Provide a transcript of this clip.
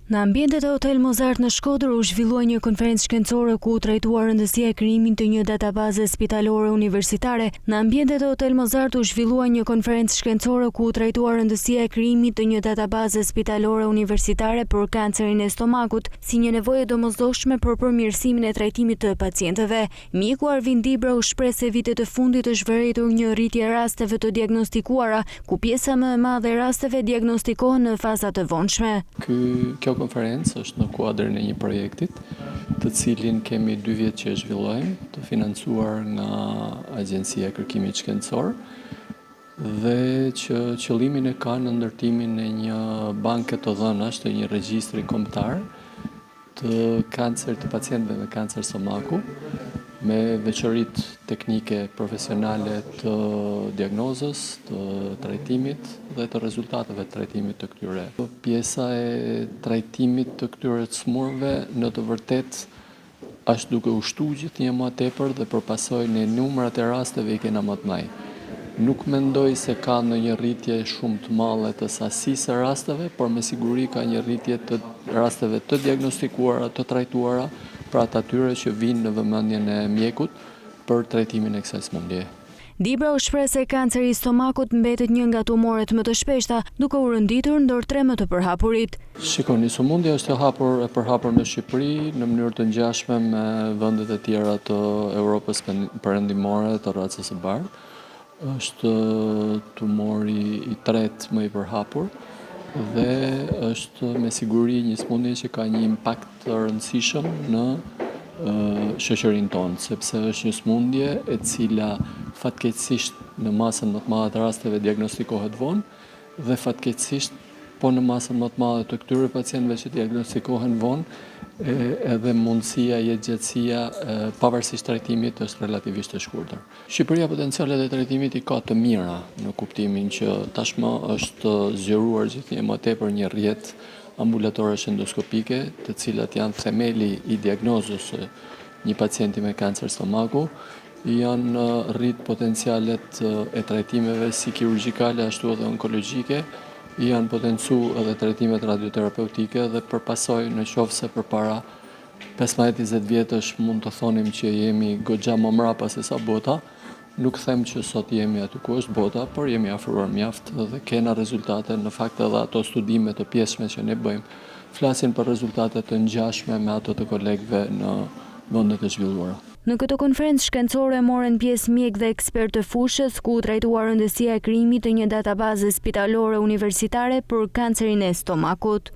Në ambientet e Hotel Mozart në Shkodër u zhvillua një konferencë shkencore ku u trajtua rëndësia e krijimin të një databaze spitalore universitare. Në ambientet e Hotel Mozart u zhvillua një konferencë shkencore ku u trajtua rëndësia e krijimit të një databaze spitalore universitare për kancerin e stomakut, si një nevojë domosdoshme për përmirësimin e trajtimit të pacientëve. Mjeku Arvin Dibra u shpreh se vitet e fundit është vërejtur një rritje rasteve të diagnostikuara, ku pjesa më e madhe e rasteve diagnostikohen në faza të vonshme. Kjo konferencë është në kuadrin e një projektit, të cilin kemi 2 vjet që e zhvillojmë, të financuar nga Agjencia e Kërkimit Shkencor, dhe që qëllimin e ka në ndërtimin e një banke të dhënash, të një regjistri kombëtar të kancerit të pacientëve me kancer stomaku, me veçoritë teknike profesionale të diagnozës, të trajtimit dhe të rezultateve të trajtimit të këtyre. Pjesa e trajtimit të këtyre smurve në të vërtet është duke u shtu gjithnjë më tepër dhe përpasoj në numrat e rasteve i kena më të mëdha. Nuk mendoj se ka ndonjë rritje shumë të madhe të sasisë së rasteve, por me siguri ka një rritje të rasteve të diagnostikuara, të trajtuara, pra të atyre që vinë në vëmendjen e mjekut për trajtimin e kësaj sëmundjeje. Dibra u shpreh se kanceri i stomakut mbetet një nga tumoret më të shpeshta, duke u rënditur ndër 3 më të përhapurit. Shikoni, sëmundja është e përhapur në Shqipëri në mënyrë të ngjashme me vendet e tjera të Europës perëndimore të racës së bardhë. Është tumori i 3 më i përhapur dhe është me siguri një sëmundje që ka një impakt të rëndësishëm në shoqërinë tonë, sepse është një sëmundje e cila fatkeqësisht në masën më të madhe të rasteve diagnostikohet vonë dhe fatkeqësisht po në masën më të madhe të këtyre pacientëve që diagnostikohen vonë, edhe mundësia, jetëgjatësia, pavarësisht trajtimit, është relativisht e shkurtër. Shqipëria potencialet e trajtimit i ka të mira në kuptimin që tashmë është zgjeruar gjithnjë më tepër një rrjet ambulatorësh endoskopike, të cilat janë themeli i diagnozës së një pacienti me kancer stomaku, janë rrit potencialet e trajtimeve si kirurgjikale ashtu edhe onkologjike, janë potencu edhe trajtimet radioterapeutike dhe përpasoj në qoftë se përpara 15-20 vjetësh mund të thonim që jemi goxha më mrapa se sa bota, nuk them që sot jemi aty ku është bota, por jemi afruar mjaft dhe kena rezultate, në fakt edhe ato studime të pjesshme që ne bëjmë, flasin për rezultate të ngjashme me ato të kolegëve në vendet e zhvilluara. Në këtë konferencë shkencore morën pjesë mjek dhe ekspert të fushës, ku u trajtua rëndësia e krijimit të një databaze spitalore universitare për kancerin e stomakut.